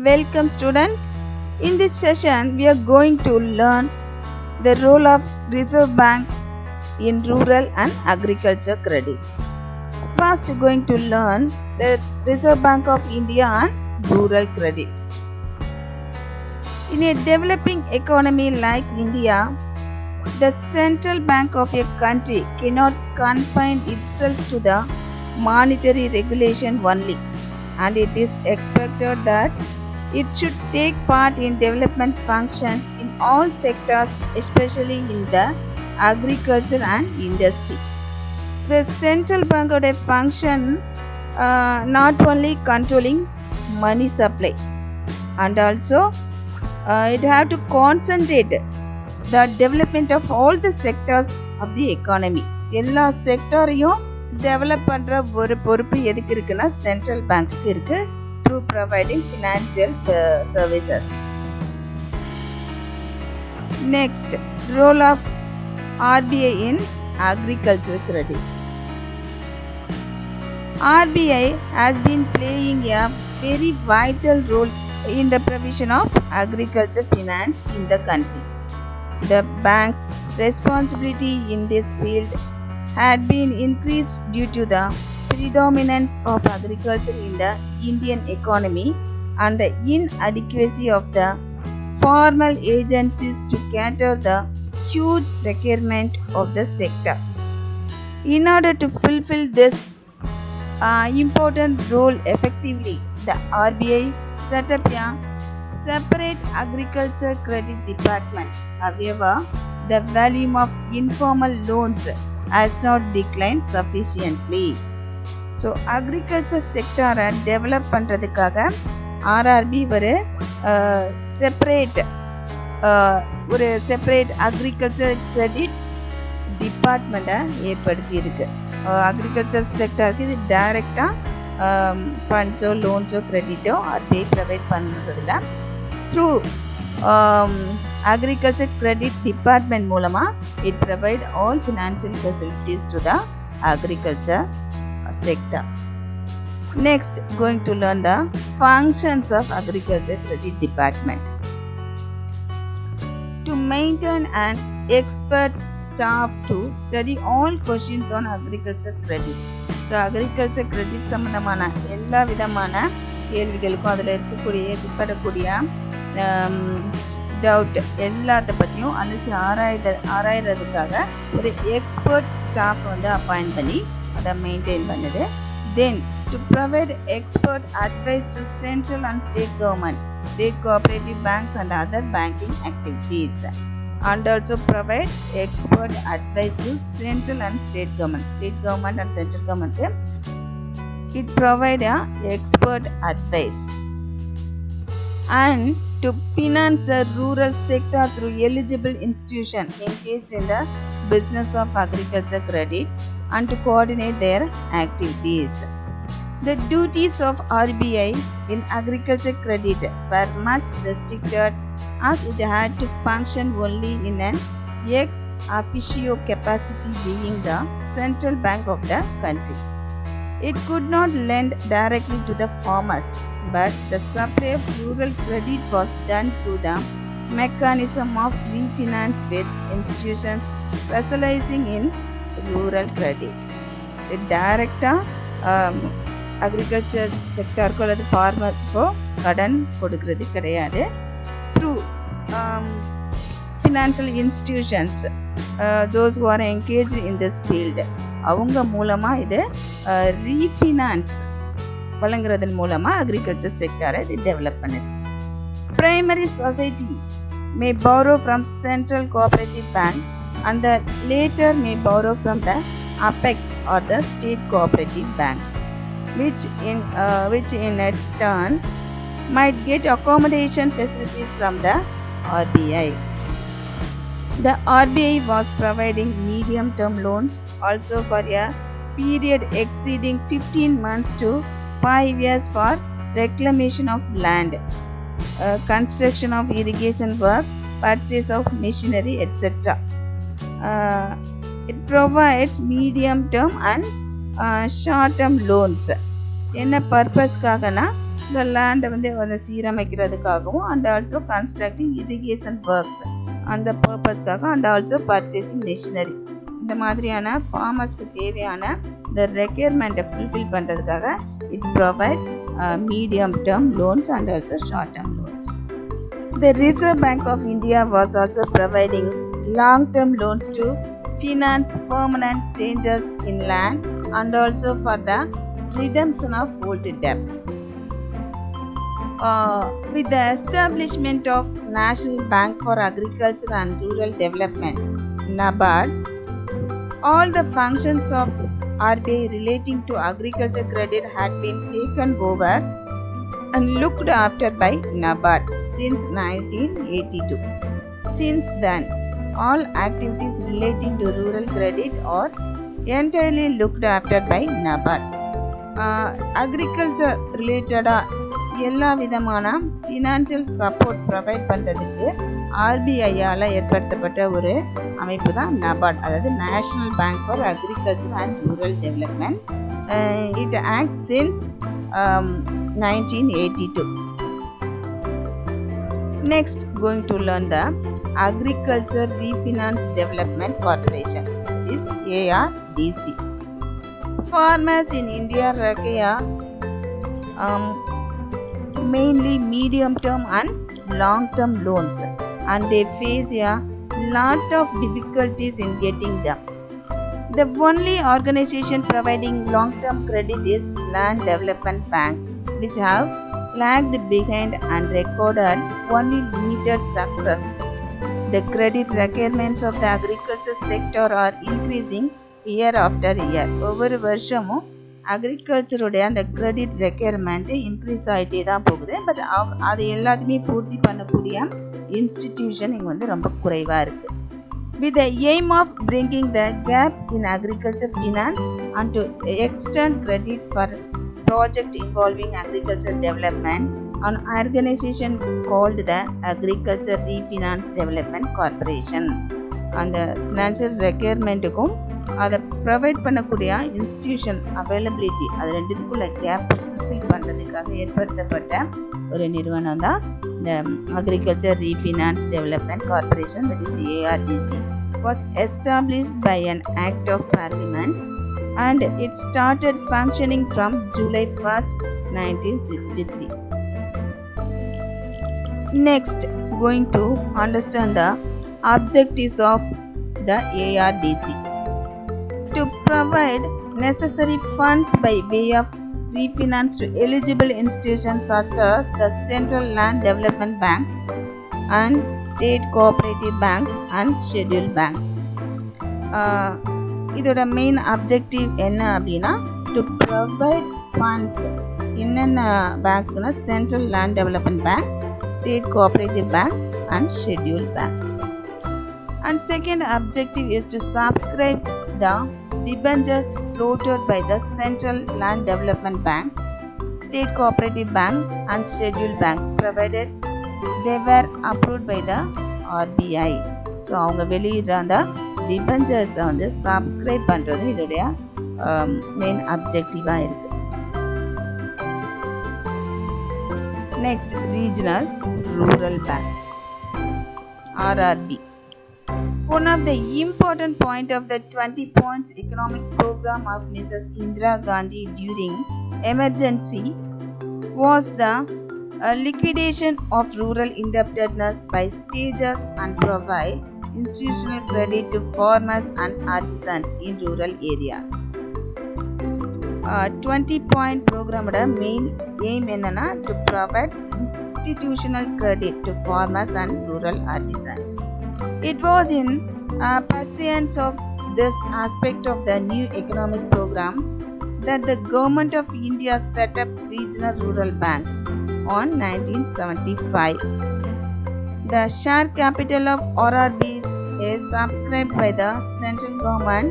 Welcome students. In this session we are going to learn the role of Reserve Bank in rural and agriculture credit. First going to learn the Reserve Bank of India and rural credit. In a developing economy like India, the central bank of a country cannot confine itself to the monetary regulation only, and it is expected that it should take part in development function in all sectors, especially in the agriculture and industry. The central bank would function not only controlling money supply, and also it have to concentrate the development of all the sectors of the economy. எல்லா செக்டாரையும் develop பண்ற ஒரு பொறுப்பு எதுக்கு இருக்குன்னா central பேங்க்கு இருக்கு, through providing financial services. Next, role of RBI in agriculture credit. RBI has been playing a very vital role in the provision of agriculture finance in the country. The bank's responsibility in this field had been increased due to the predominance of agriculture in the Indian economy and the inadequacy of the formal agencies to cater the huge requirement of the sector. In order to fulfill this important role effectively, the RBI set up a separate agriculture credit department. However, the volume of informal loans has not declined sufficiently. So agriculture செக்டாரை develop பண்ணுறதுக்காக RRB ஒரு separate agriculture credit டிபார்ட்மெண்ட்டை ஏற்படுத்தியிருக்கு. Agriculture செக்டாருக்கு இது டைரெக்டாக ஃபண்ட்ஸோ லோன்ஸோ கிரெடிட்டோ ஆர்பிஐ ப்ரொவைட் பண்ணுறதில்ல. த்ரூ agriculture credit department மூலமாக it provide all financial facilities to the agriculture sector. Next, going to learn the functions of agriculture credit department. To maintain an expert staff to study all questions on agriculture credit. So agriculture credit சம்பந்தமான எல்லா விதமான கேள்விகளுக்கும் அதில் ஏற்படக்கூடிய doubt எல்லாத்த பற்றியும் அலசி ஆராயறதுக்காக ஒரு எக்ஸ்பர்ட் ஸ்டாஃப் அப்பாயிண்ட் பண்ணி அதை மெயின்டைன் பண்ணுது. Then to provide expert advice to central and state government, state cooperative banks and other banking activities, and also provide expert advice to central and state government and central government. It provide a expert advice and to finance the rural sector through eligible institution engaged in the business of agriculture credit and to coordinate their activities. The duties of RBI in agriculture credit were much restricted as it had to function only in an ex officio capacity, being the central bank of the country. It could not lend directly to the farmers, but the supply of rural credit was done through the mechanism of refinance with institutions specializing in rural credit. It டைரெக்டாக agriculture செக்டருக்கோ அல்லது ஃபார்மருக்கோ கடன் கொடுக்கறது கிடையாது. Through financial institutions, those who are engage in this field, அவங்க மூலமாக இது refinance வழங்குறதன் மூலமாக agriculture செக்டரை இது டெவலப் பண்ணுது. Primary societies May borrow from central cooperative bank and the later may borrow from the apex or the state cooperative bank, which in its turn might get accommodation facilities from the RBI. The RBI was providing medium-term loans also for a period exceeding 15 months to 5 years for reclamation of land, construction of irrigation work, purchase of machinery, etc. It provides medium-term and short term loans. என்ன பர்பஸ்க்காகனா இந்த லேண்டை வந்து சீரமைக்கிறதுக்காகவும் and also constructing irrigation works அந்த பர்பஸ்க்காக and also purchasing machinery இந்த மாதிரியான ஃபார்மர்ஸ்க்கு தேவையான இந்த ரெக்யர்மெண்ட்டை ஃபுல்ஃபில் பண்ணுறதுக்காக it provide medium term loans and also short term loans. The Reserve Bank of India was also providing long-term loans to finance permanent changes in land and also for the redemption of old debt. With the establishment of National Bank for Agriculture and Rural Development, NABARD, all the functions of RBI relating to agriculture credit had been taken over and looked after by NABARD since 1982. Since then, all activities relating to rural credit are entirely looked after by NABARD. Agriculture related எல்லா விதமான financial support provide பண்ணுறதுக்கு ஆர்பிஐயால் ஏற்படுத்தப்பட்ட ஒரு அமைப்பு தான் NABARD, அதாவது national bank for agriculture and rural development. It act since 1982. Next, going to learn the Agriculture Refinance Development Corporation, that is ARDC. Farmers in India require mainly medium term and long term loans, and they face a lot of difficulties in getting them. The only organization providing long term credit is land development banks, which have lagged behind and recorded only limited success. The credit requirements of the agriculture sector are increasing year after year. ஒவ்வொரு வருஷமும் அக்ரிகல்ச்சருடைய அந்த credit requirement increase ஆகிட்டே தான் போகுது. But அது எல்லாத்தையுமே பூர்த்தி பண்ணக்கூடிய இன்ஸ்டிடியூஷன் இங்கே ரொம்ப குறைவாக இருக்குது. With the aim of bringing the gap in agriculture finance and to extend credit for project involving agriculture development, an organization called the Agriculture Refinance Development Corporation. அந்த ஃபினான்ஷியல் ரெக்யர்மெண்ட்டுக்கும் அதை ப்ரொவைட் பண்ணக்கூடிய இன்ஸ்டிடியூஷன் அவைலபிலிட்டி அது ரெண்டுத்துக்குள்ள gap fill பண்ணுறதுக்காக ஏற்படுத்தப்பட்ட ஒரு நிறுவனம் தான் இந்த agriculture refinance development corporation, that is ARDC. was established by an act of parliament and it started functioning from July 1st, 1963. Next, going to understand the objectives of the ARDC. To provide necessary funds by way of refinance to eligible institutions such as the Central Land Development Bank and State Cooperative Banks and Scheduled Banks. இதோட main objective என்ன அப்படின்னா, to provide funds என்னென்ன பேங்க்னா central land development bank, state cooperative bank and scheduled bank. And second objective is to subscribe the debentures floated by the Central Land Development Banks, State Cooperative Bank and Scheduled Banks provided they were approved by the RBI. So அவங்க வெளியிடுற அந்த டிபெஞ்சர்ஸை subscribe பண்ணுறது இதோடைய main அப்ஜெக்டிவாக இருக்குது. Next, regional rural bank RRB. One of the important point of the 20 points economic program of Mrs. Indira Gandhi during emergency was the liquidation of rural indebtedness by stages and provide institutional credit to farmers and artisans in rural areas. 20-point program main aim என்னன்னா to provide institutional credit to farmers and rural artisans. It was in pursuance of this aspect of the new economic program that the government of India set up regional rural banks on 1975. The share capital of RRBs is subscribed by the central government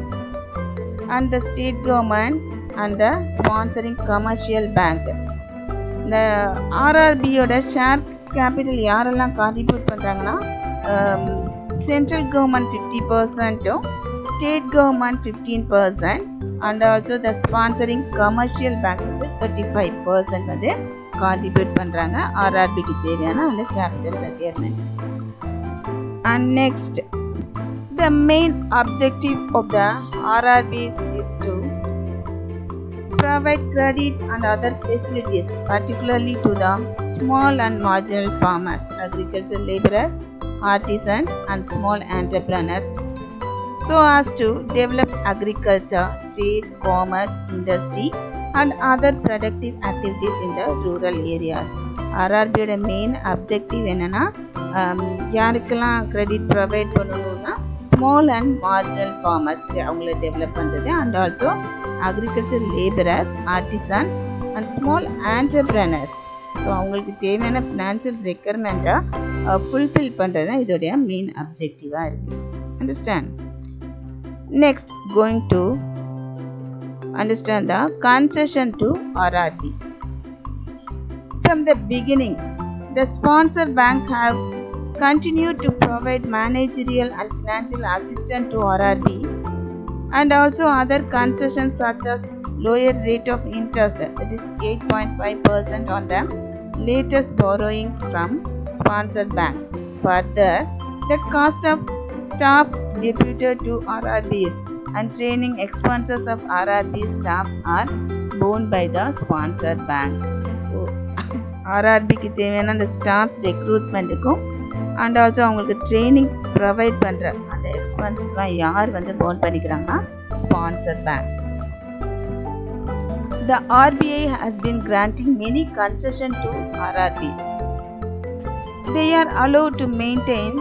and the state government and the sponsoring commercial bank. The RRB ஓட share capital யாரெல்லாம் contribute பண்ணுறாங்கன்னா, central government 50%, state government 15% and also the sponsoring commercial banks 35% contribute பண்ணுறாங்க ஆர்ஆர்பிக்கு தேவையான அந்த capital requirement. And next, the main objective of the RRBs is to provide credit and other facilities, particularly to the small and marginal farmers, agricultural laborers, artisans and small entrepreneurs, so as to develop agriculture, trade, commerce, industry and other productive activities in the rural areas. RRBயோட main objective என்னென்னா யாருக்கெல்லாம் credit provide பண்ணணும்னா small and marginal ஃபார்மர்ஸ்க்கு அவங்கள develop பண்ணுறது, and also agriculture labourers, artisans and small entrepreneurs. So அவங்களுக்கு தேவையான financial ரெக்யர்மெண்ட்டை fulfil பண்ணுறது தான் இதோடைய மெயின் அப்ஜெக்டிவாக இருக்குது. Understand? Next, going to understand the concession to RRBs. From the beginning, the sponsor banks have continued to provide managerial and financial assistance to RRB and also other concessions such as lower rate of interest, that is 8.5% on the latest borrowings from sponsor banks. Further, the cost of staff deputed to RRBs and training expenses of RRB staffs are borne by the sponsor bank. So RRBக்கு தேவையான அந்த staffs ரெக்ரூட்மெண்ட்டுக்கும் and also அவங்களுக்கு training provide பண்ணுற அந்த எக்ஸ்பென்சஸ்லாம் யார் போன் பண்ணிக்கிறாங்கன்னா sponsor banks. The RBI has been granting many concessions to RRBs. They are allowed to maintain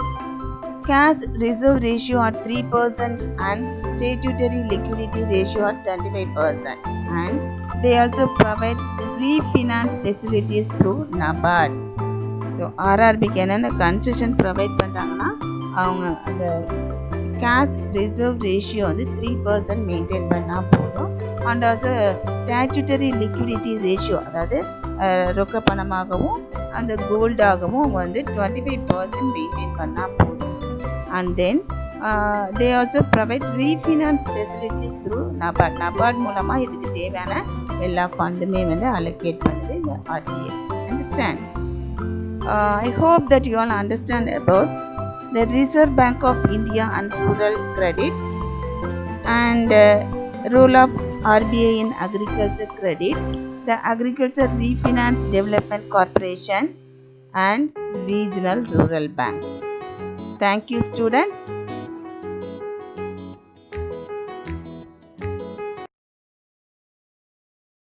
cash reserve ratio at 3% and statutory liquidity ratio at 25%, and they also provide refinance facilities through NABARD. So ஆர்ஆர்பிக்கு என்னென்ன concession provide பண்ணுறாங்கன்னா அவங்க அந்த cash reserve ratio 3% maintain பண்ணால் போதும், and also statutory liquidity ratio, அதாவது ரொக்க பணமாகவும் அந்த கோல்டாகவும் அவங்க 25% மெயின்டைன் பண்ணால் போதும். And then they also provide refinance facilities through NABARD. NABARD மூலமா இதுக்கு தேவையான எல்லா ஃபண்டுமே allocate பண்ணுது இந்த RBI. Understand? I hope that you all understand about the Reserve Bank of India and rural credit and role of RBI in agriculture credit, the Agriculture Refinance Development Corporation and regional rural banks. Thank you, students.